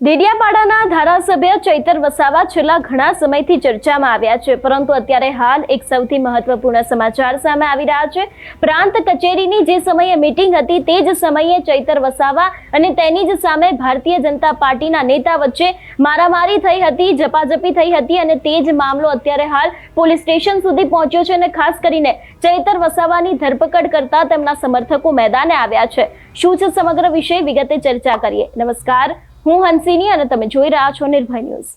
ડેડિયાપાડાના ધારાસભ્ય ચૈતર વસાવા છેલ્લા ઘણા સમયથી ચર્ચામાં આવ્યા છે, પરંતુ અત્યારે હાલ એક સૌથી મહત્વપૂર્ણ સમાચાર સામે આવી રહ્યા છે। પ્રાંત કચેરીની જે સમયે મીટિંગ હતી તે જ સમયે ચૈતર વસાવા અને તેની જ સામે ભારતીય જનતા પાર્ટીના નેતા વચ્ચે મારામારી થઈ હતી, ઝપાઝપી થઈ હતી અને તે જ મામલો અત્યારે હાલ પોલીસ સ્ટેશન સુધી પહોંચ્યો છે અને ખાસ કરીને ચૈતર વસાવાની ધરપકડ કરતા તેમના સમર્થકો મેદાને આવ્યા છે। શું છે સમગ્ર વિષય, વિગતે ચર્ચા કરીએ। નમસ્કાર, હું હંસિની અને તમે જોઈ રહ્યા છો નિર્ભય ન્યૂઝ।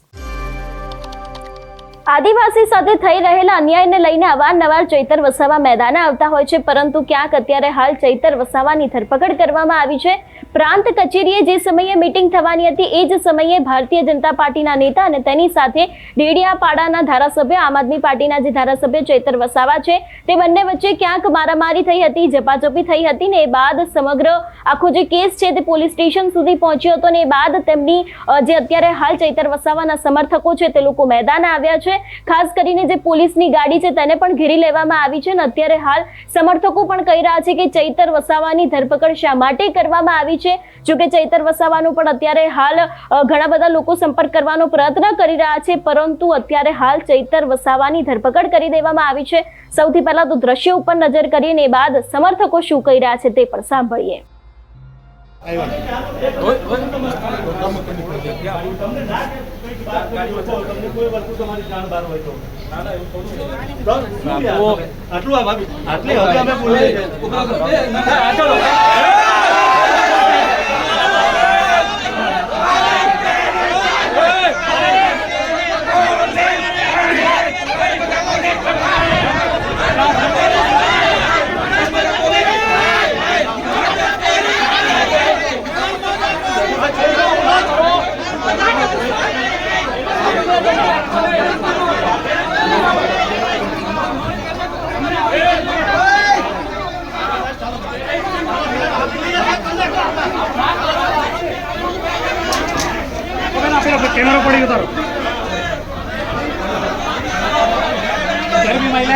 આદિવાસી સાથે થઈ રહેલા અન્યાયને લઈને અવારનવાર ચૈતર વસાવા મેદાને આવતા હોય છે, પરંતુ ક્યાંક અત્યારે હાલ ચૈતર વસાવાની ધરપકડ કરવામાં આવી છે। પ્રાંત કચેરીએ જે સમયે મીટિંગ થવાની હતી એ જ સમયે ભારતીય જનતા પાર્ટીના નેતા અને તેની સાથે ડેડિયાપાડાના ધારાસભ્ય, આમ આદમી પાર્ટીના જે ધારાસભ્ય ચૈતર વસાવા છે તે બંને વચ્ચે ક્યાંક મારામારી થઈ હતી, ઝપાઝપી થઈ હતી ને એ બાદ સમગ્ર આખો જે કેસ છે તે પોલીસ સ્ટેશન સુધી પહોંચ્યો હતો ને એ બાદ તેમની જે અત્યારે હાલ ચૈતર વસાવાના સમર્થકો છે તે લોકો મેદાને આવ્યા છે। ખાસ કરીને જે પોલીસની ગાડી છે તેને પણ ઘેરી લેવામાં આવી છે અને અત્યારે હાલ સમર્થકો પણ કહી રહ્યા છે કે ચૈતર વસાવાની ધરપકડ શા માટે કરવામાં આવી છે। જો કે ચૈતર વસાવાનું પણ અત્યારે હાલ ઘણા બધા લોકો સંપર્ક કરવાનો પ્રયત્ન કરી રહ્યા છે, પરંતુ અત્યારે હાલ ચૈતર વસાવાની ધરપકડ કરી દેવામાં આવી છે। સૌથી પહેલા તો દ્રશ્ય ઉપર નજર કરીએ ને બાદ સમર્થકો શું કહી રહ્યા છે તે પણ સાંભળીએ। कैमरा पड़ी उतारो भी महिला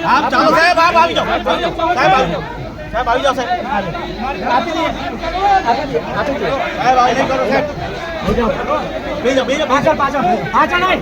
आप चलो साहब, आप आ जाओ साहब, आ जाओ साहब, नहीं करो साहब, पाचन पाचन पाचन नहीं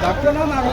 डॉक्टर ना मारो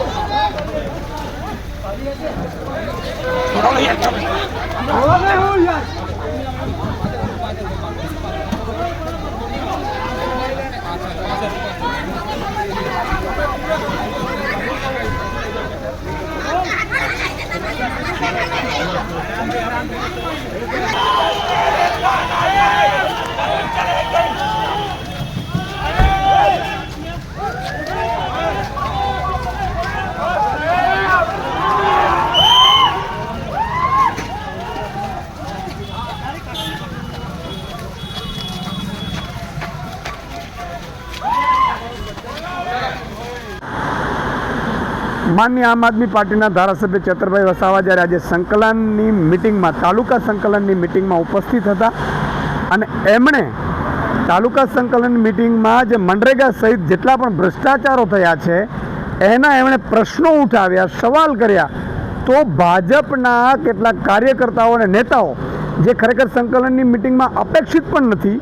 માનનીય આમ આદમી પાર્ટીના ધારાસભ્ય ચેતરભાઈ વસાવા જ્યારે આજે સંકલનની મિટિંગમાં તાલુકા સંકલનની મિટિંગમાં ઉપસ્થિત હતા અને એમણે તાલુકા સંકલન મિટિંગમાં જે મનરેગા સહિત જેટલા પણ ભ્રષ્ટાચારો થયા છે એના એમણે પ્રશ્નો ઉઠાવ્યા, સવાલ કર્યા, તો ભાજપના કેટલાક કાર્યકર્તાઓ અને નેતાઓ જે ખરેખર સંકલનની મિટિંગમાં અપેક્ષિત પણ નથી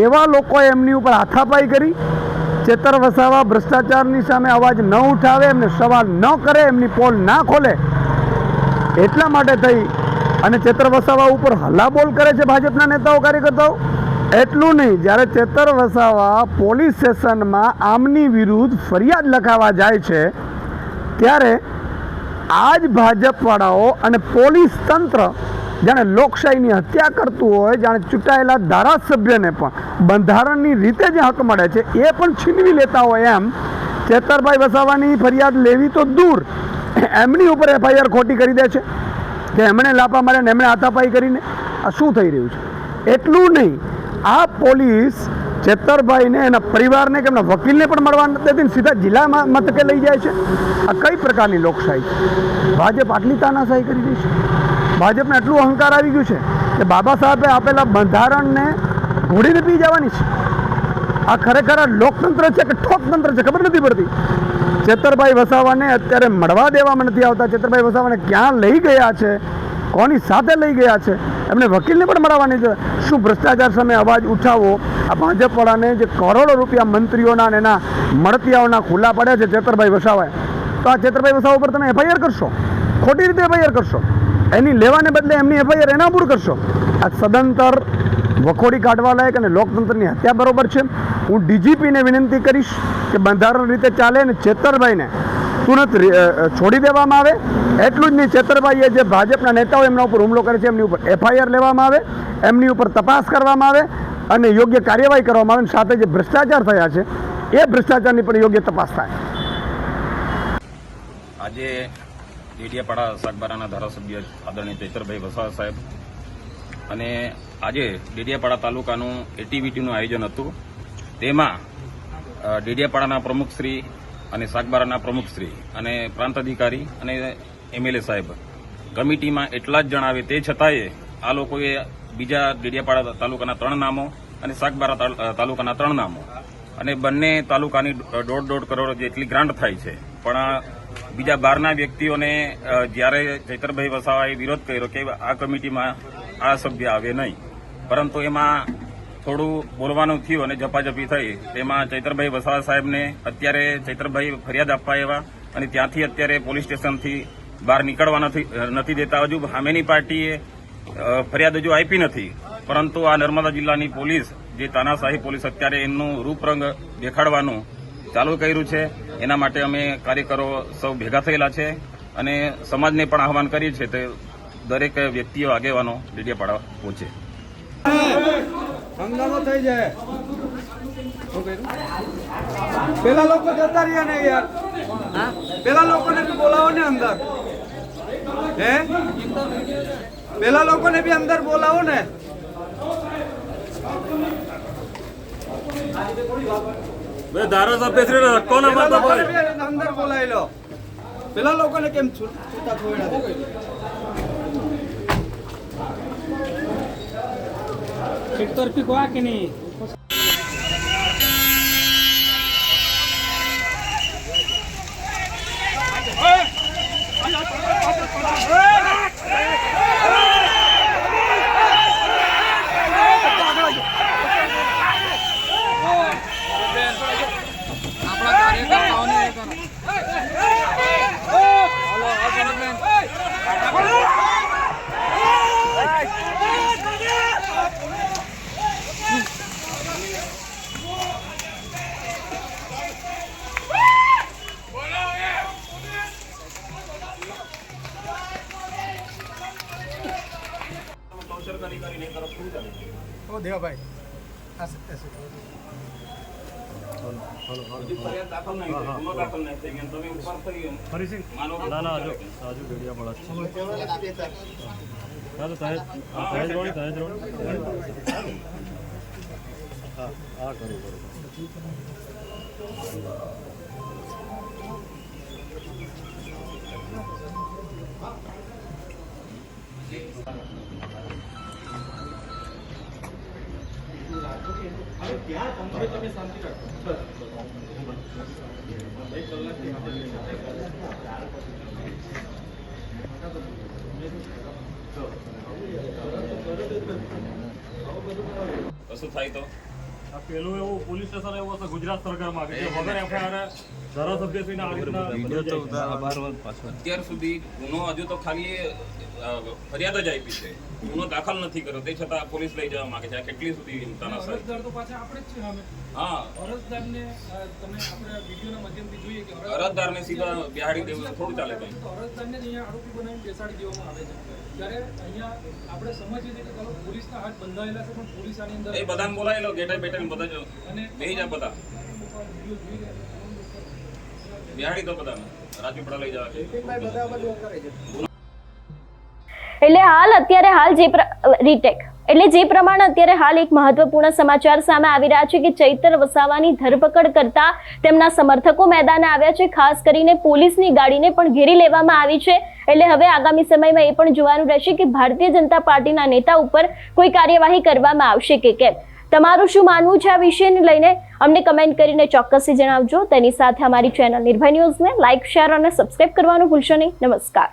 એવા લોકોએ એમની ઉપર હાથાપાઈ કરી. ચેતર વસાવા ભ્રષ્ટાચારની સામે અવાજ ન ઉઠાવે, એમને સવાલ ન કરે, એમની પોલ ના ખોલે, એટલા માટે થઈ અને ચેતર વસાવા ઉપર હલ્લાબોલ કરે છે ભાજપના નેતાઓ કાર્યકર્તાઓ. એટલું નહીં, જ્યારે ચેતર વસાવા પોલીસ સ્ટેશનમાં આમની વિરુદ્ધ ફરિયાદ લખાવવા જાય છે ત્યારે આ જ ભાજપવાળાઓ અને પોલીસ તંત્ર જાણે લોકશાહીની હત્યા કરતું હોય, જાણે ચૂંટાયેલા ધારાસભ્યને પણ બંધારણની રીતે જે હક મળે છે એ પણ છીનવી લેતા હોય એમ ચેતરભાઈ વસાવાની ફરિયાદ લેવી તો દૂર, એમની ઉપર FIR ખોટી કરી દે છે કે એમણે લાપા માર્યા ને એમણે હાથાપાઈ કરીને. આ શું થઈ રહ્યું છે? એટલું નહીં, આ પોલીસ ચેતરભાઈને એના પરિવારને કે એમના વકીલને પણ મળવા નથી દેતી, સીધા જિલ્લા મથકે લઈ જાય છે. આ કઈ પ્રકારની લોકશાહી? ભાજપ આટલી તાનાશાહી કરી રહી છે. ભાજપને એટલું અહંકાર આવી ગયું છે કે બાબા સાહેબે આપેલા બંધારણને ઘોડીને પી જવાની છે. આ ખરેખર આ લોકતંત્ર છે કે ઠોકતંત્ર છે ખબર નથી પડતી. ચેતરભાઈ વસાવાને અત્યારે મળવા દેવામાં નથી આવતા. ચેતરભાઈ વસાવાને ક્યાં લઈ ગયા છે, કોની સાથે લઈ ગયા છે, એમને વકીલને પણ મળવાની છે. શું ભ્રષ્ટાચાર સામે અવાજ ઉઠાવો? આ ભાજપવાળાને જે કરોડો રૂપિયા મંત્રીઓના અને એના મળતિયાઓના ખુલ્લા પડ્યા છે ચેતરભાઈ વસાવાએ, તો આ ચેતરભાઈ વસાવા ઉપર તમે FIR કરશો, ખોટી રીતે FIR કરશો, એની લેવાને બદલે એમની FIR એના પૂર કરશો. આ સદંતર વખોડી કાઢવા લાયક અને લોકતંત્રની હત્યા બરોબર છે. હું DGPને વિનંતી કરીશ કે બંધારણ રીતે ચાલે અને ચેતરભાઈને તુરંત છોડી દેવામાં આવે. એટલું જ નહીં, ચેતરભાઈએ જે ભાજપના નેતાઓ એમના ઉપર હુમલો કરે છે એમની ઉપર FIR લેવામાં આવે, એમની ઉપર તપાસ કરવામાં આવે અને યોગ્ય કાર્યવાહી કરવામાં આવે. સાથે જે ભ્રષ્ટાચાર થયા છે એ ભ્રષ્ટાચારની પણ યોગ્ય તપાસ થાય. આજે ડેડિયાપાડા સાગબારાના ધારાસભ્ય આદરણીય ચૈતરભાઈ વસાવા સાહેબ અને આજે ડેડિયાપાડા તાલુકાનું એક્ટિવિટીનું આયોજન હતું. તેમાં ડેડિયાપાડાના પ્રમુખશ્રી અને સાગબારાના પ્રમુખશ્રી અને પ્રાંત અધિકારી અને MLA સાહેબ કમિટીમાં એટલા જ જણાવે તે છતાંય આ લોકોએ બીજા ડેડિયાપાડા તાલુકાના 3 નામો અને સાગબારા તાલુકાના 3 નામો અને બંને તાલુકાની 1.5 કરોડ જેટલી ગ્રાન્ટ થાય છે. પણ બીજા બહારના વ્યક્તિઓને જ્યારે ચૈતરભાઈ વસાવાએ વિરોધ કર્યો કે આ કમિટીમાં આ સભ્ય આવે નહીં, પરંતુ એમાં થોડું બોલવાનું થયું અને ઝપાઝપી થઈ. તેમાં ચૈતરભાઈ વસાવા સાહેબને અત્યારે ચૈતરભાઈ ફરિયાદ આપવા આવ્યા અને ત્યાંથી અત્યારે પોલીસ સ્ટેશનથી બહાર નીકળવા નથી દેતા. હજુ સામેની પાર્ટીએ ફરિયાદ હજુ આપી નથી, પરંતુ આ નર્મદા જિલ્લાની પોલીસ જે તાનાશાહી પોલીસ અત્યારે એમનું રૂપરંગ દેખાડવાનું ચાલુ કર્યું છે. એના માટે અમે કાર્યકરો સૌ ભેગા થયેલા છે અને સમાજને પણ આહવાન કરીએ છીએ કે દરેક વ્યક્તિઓ આગેવાનો ડેડિયાપાડા પહોંચે. હંગામો થઈ જાય. પેલા લોકો જતા રહ્યા ને યાર, પેલા લોકોને બી બોલાવો ને અંદર. હે, પેલા લોકોને બી અંદર બોલાવો ને. ધારાસભ્ય કોના અંદર બોલાવી લો. પેલા લોકોને કેમ છૂટા છોડ્યા? એકતરફી કોવા કે નહીં? દેવાભાઈ કશું થાય તો આ પેલું એવું પોલીસ સ્ટેશન એવું હશે ગુજરાત સરકારમાં કે જે વગર એફઆઈઆર ધારાસભ્યશ્રીને આ રીતના અત્યાર સુધી ગુનો હજુ તો ખાલી ફરિયાદ જ આપી છે, ગુનો દાખલ નથી કર્યો, તે છતાં પોલીસ લઈ જવા માંગે છે. આ કેટલી સુધી તાનાશાહી? અરજદાર તો પાછા આપણે જ છે અમે. હા, અરજદારને તમે આપણે વિડીયોના માધ્યમથી જોઈએ કે અરજદારને સીધા બિહાડી દેવું થોડું ચાલે ભાઈ. અરજદારને જ અહીંયા આરોપી બનાવીને બેસાડી દેવામાં આવે છે. ત્યારે અહીંયા આપણે સમજીએ છીએ કે ચાલો પોલીસના હાથ બંધાયેલા છે, પણ પોલીસ આની અંદર એ બધાને બોલાયેલો ગેટા બેટા બધા જ બેહી જા, બધા બિહાડી તો બધાને રાજપીપળા લઈ જવા છે. એટલે જે પ્રમાણે અત્યારે હાલ એક મહત્વપૂર્ણ સમાચાર સામે આવી રહ્યા છે કે ચૈતર વસાવાની ધરપકડ કરતા તેમના સમર્થકો મેદાને આવ્યા છે. ખાસ કરીને પોલીસની ગાડીને પણ ઘેરી લેવામાં આવી છે. એટલે હવે આગામી સમયમાં એ પણ જોવાનું રહેશે કે ભારતીય જનતા પાર્ટીના નેતા ઉપર કોઈ કાર્યવાહી કરવામાં આવશે કે કેમ. તમારું શું માનવું છે આ વિષયને લઈને અમને કમેન્ટ કરીને ચોક્કસથી જણાવજો. તેની સાથે અમારી ચેનલ નિર્ભય ન્યૂઝને લાઇક, શેર અને સબસ્ક્રાઇબ કરવાનું ભૂલશો નહીં. નમસ્કાર.